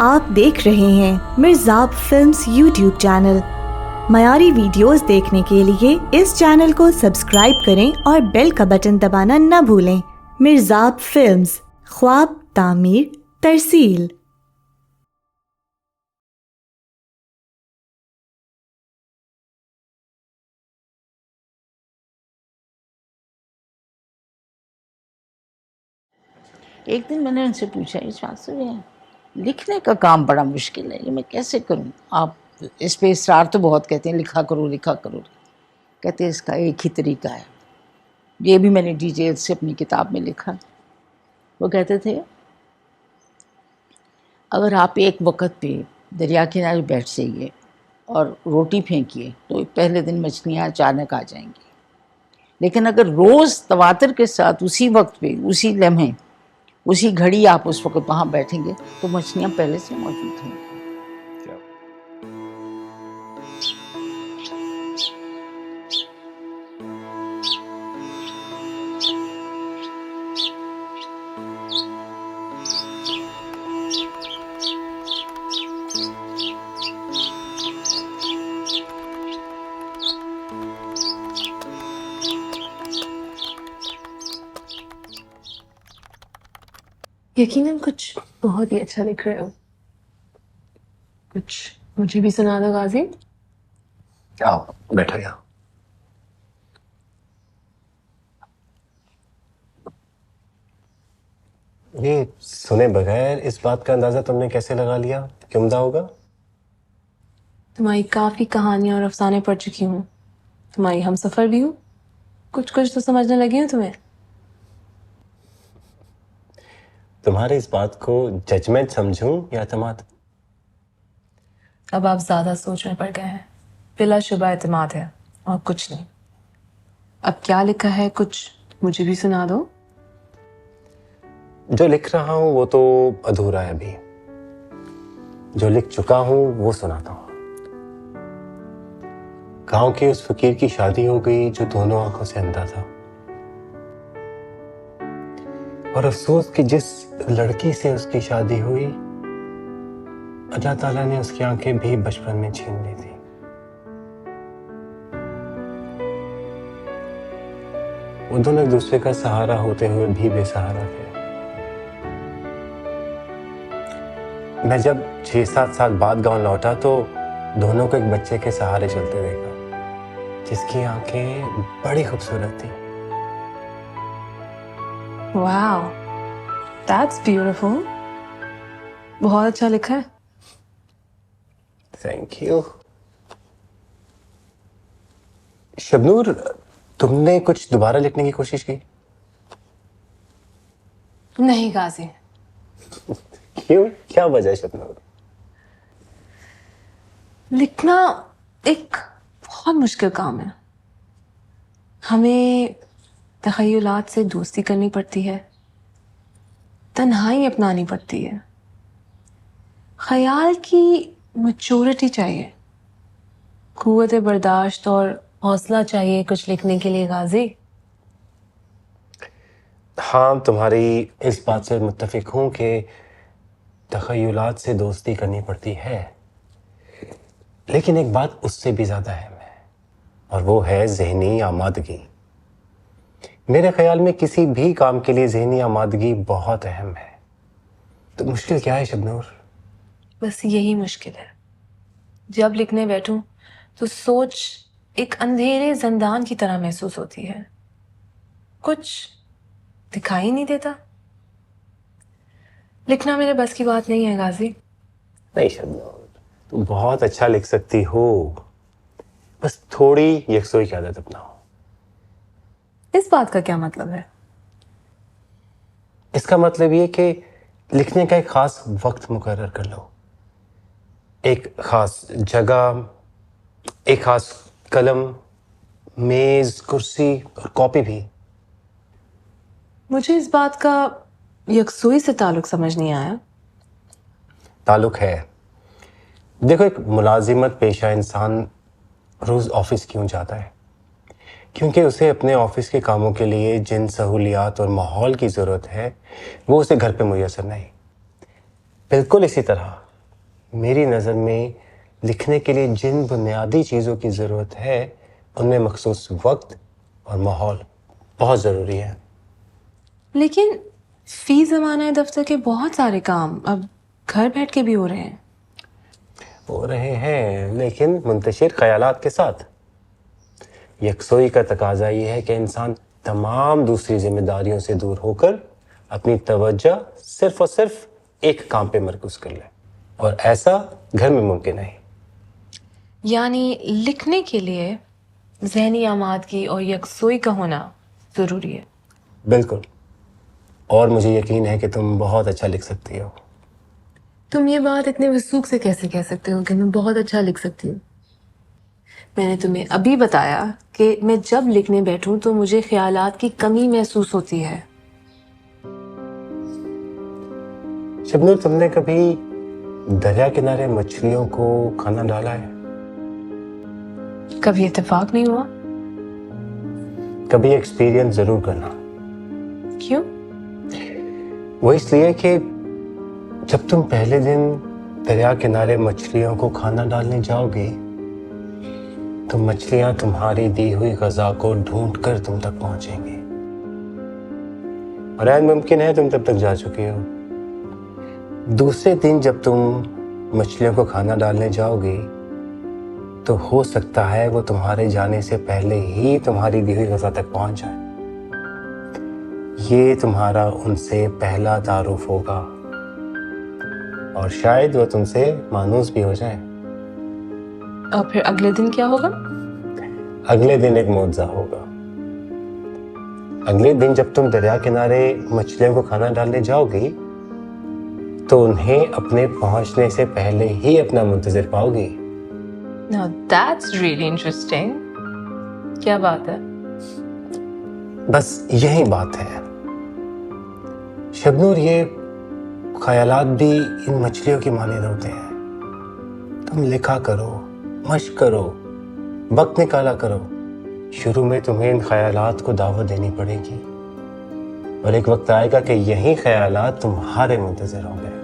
آپ دیکھ رہے ہیں مرزاب فلمز یوٹیوب چینل۔ معیاری ویڈیوز دیکھنے کے لیے اس چینل کو سبسکرائب کریں اور بیل کا بٹن دبانا نہ بھولیں۔ مرزاب فلمز، خواب تعمیر ترسیل۔ ایک دن میں نے ان سے پوچھا اس بات سے لکھنے کا کام بڑا مشکل ہے، یہ میں کیسے کروں؟ آپ اس پہ اصرار تو بہت کرتے ہیں، لکھا کرو لکھا کرو، کہتے ہیں اس کا ایک ہی طریقہ ہے۔ یہ بھی میں نے ڈیٹیل سے اپنی کتاب میں لکھا۔ وہ کہتے تھے اگر آپ ایک وقت پہ دریا کنارے بیٹھ جائیے اور روٹی پھینکیے تو پہلے دن مچھلیاں اچانک آ جائیں گی، لیکن اگر روز تواتر کے ساتھ اسی وقت پہ اسی لمحے اسی گھڑی آپ اس وقت وہاں بیٹھیں گے تو مچھلیاں پہلے سے موجود ہوں گی۔ یقیناً کچھ بہت ہی اچھا لکھ رہے ہو۔ کچھ مجھے بھی سنا دو غازی۔ آؤ بیٹھو یہاں۔ یہ سنے بغیر اس بات کا اندازہ تم نے کیسے لگا لیا کہ عمدہ ہوگا؟ تمہاری کافی کہانیاں اور افسانے پڑھ چکی ہوں، تمہاری ہم سفر بھی ہوں، کچھ تو سمجھنے لگی ہوں تمہیں۔ تمہارے اس بات کو ججمنٹ سمجھوں یا اعتماد؟ اب آپ زیادہ سوچ میں پڑ گئے ہیں، بلا شبہ اعتماد ہے اور کچھ نہیں۔ اب کیا لکھا ہے کچھ مجھے بھی سنا دو۔ جو لکھ رہا ہوں وہ تو ادھورا ہے ابھی، جو لکھ چکا ہوں وہ سناتا ہوں۔ گاؤں کے اس فقیر کی شادی ہو گئی جو دونوں آنکھوں سے اندھا تھا، اور افسوس کہ جس لڑکی سے اس کی شادی ہوئی اللہ تعالیٰ نے اس کی آنکھیں بھی بچپن میں چھین لی تھی۔ وہ دونوں ایک دوسرے کا سہارا ہوتے ہوئے بھی بے سہارا تھے۔ میں جب 6-7 سال بعد گاؤں لوٹا تو دونوں کو ایک بچے کے سہارے چلتے دیکھا جس کی آنکھیں بڑی خوبصورت تھیں۔ واو، دیٹس بیوٹیفل، بہت اچھا لکھا ہے۔ Thank you. شبنور، تم نے کچھ دوبارہ لکھنے کی کوشش کی؟ نہیں غازی، کیوں؟ کیا وجہ ہے شبنور؟ لکھنا ایک بہت مشکل کام ہے، ہمیں تخیلات سے دوستی کرنی پڑتی ہے، تنہائی اپنانی پڑتی ہے، خیال کی میچورٹی چاہیے، قوت برداشت اور حوصلہ چاہیے کچھ لکھنے کے لیے غازی۔ ہاں، تمہاری اس بات سے متفق ہوں کہ تخیلات سے دوستی کرنی پڑتی ہے، لیکن ایک بات اس سے بھی زیادہ اہم ہے اور وہ ہے ذہنی آمادگی۔ میرے خیال میں کسی بھی کام کے لیے ذہنی آمادگی بہت اہم ہے۔ تو مشکل کیا ہے شبنور؟ بس یہی مشکل ہے، جب لکھنے بیٹھوں تو سوچ ایک اندھیرے زندان کی طرح محسوس ہوتی ہے، کچھ دکھائی نہیں دیتا۔ لکھنا میرے بس کی بات نہیں ہے غازی۔ نہیں شبنور، تم بہت اچھا لکھ سکتی ہو، بس تھوڑی یکسوئی کی عادت اپناؤ۔ اس بات کا کیا مطلب ہے؟ اس کا مطلب یہ کہ لکھنے کا ایک خاص وقت مقرر کر لو، ایک خاص جگہ، ایک خاص قلم، میز، کرسی اور کاپی بھی۔ مجھے اس بات کا یکسوئی سے تعلق سمجھ نہیں آیا۔ تعلق ہے۔ دیکھو، ایک ملازمت پیشہ انسان روز آفس کیوں جاتا ہے؟ کیونکہ اسے اپنے آفس کے کاموں کے لیے جن سہولیات اور ماحول کی ضرورت ہے وہ اسے گھر پہ میسر نہیں۔ بالکل اسی طرح میری نظر میں لکھنے کے لیے جن بنیادی چیزوں کی ضرورت ہے ان میں مخصوص وقت اور ماحول بہت ضروری ہے. لیکن فی زمانہ دفتر کے بہت سارے کام اب گھر بیٹھ کے بھی ہو رہے ہیں. ہو رہے ہیں لیکن منتشر خیالات کے ساتھ. یکسوئی کا تقاضا یہ ہے کہ انسان تمام دوسری ذمہ داریوں سے دور ہو کر اپنی توجہ صرف اور صرف ایک کام پہ مرکوز کر لے، اور ایسا گھر میں ممکن نہیں. یعنی لکھنے کے لیے ذہنی آمادگی اور یکسوئی کا ہونا ضروری ہے. بالکل. اور مجھے یقین ہے کہ تم بہت اچھا لکھ سکتی ہو. تم یہ بات اتنے وثوق سے کیسے کہہ سکتے ہو کہ میں بہت اچھا لکھ سکتی ہوں؟ میں نے تمہیں ابھی بتایا کہ میں جب لکھنے بیٹھوں تو مجھے خیالات کی کمی محسوس ہوتی ہے. شبنور، تم نے کبھی دریا کنارے مچھلیوں کو کھانا ڈالا ہے؟ کبھی اتفاق نہیں ہوا؟ کبھی ایکسپیرینس ضرور کرنا. کیوں؟ وہ اس لیے کہ جب تم پہلے دن دریا کنارے مچھلیوں کو کھانا ڈالنے جاؤ گے تو مچھلیاں تمہاری دی ہوئی غذا کو ڈھونڈ کر تم تک پہنچیں گی، اور عین ممکن ہے تم تب تک جا چکی ہو. دوسرے دن جب تم مچھلیوں کو کھانا ڈالنے جاؤ گے تو ہو سکتا ہے وہ تمہارے جانے سے پہلے ہی تمہاری دی ہوئی غذا تک پہنچ جائے. یہ تمہارا ان سے پہلا تعارف ہوگا، اور شاید وہ تم سے مانوس بھی ہو جائیں. اور پھر اگلے دن کیا ہوگا؟ اگلے دن ایک معجزہ ہوگا. اگلے دن جب تم دریا کنارے مچھلیوں کو کھانا ڈالنے جاؤ گی تو انہیں اپنے پہنچنے سے پہلے ہی اپنا منتظر پاؤ گی. Now that's really interesting. کیا بات ہے؟ بس یہی بات ہے شبنور. یہ خیالات بھی ان مچھلیوں کی مانند ہوتے ہیں. تم لکھا کرو، مشق کرو، وقت نکالا کرو. شروع میں تمہیں ان خیالات کو دعوت دینی پڑے گی، اور ایک وقت آئے گا کہ یہی خیالات تمہارے منتظر ہوں گے.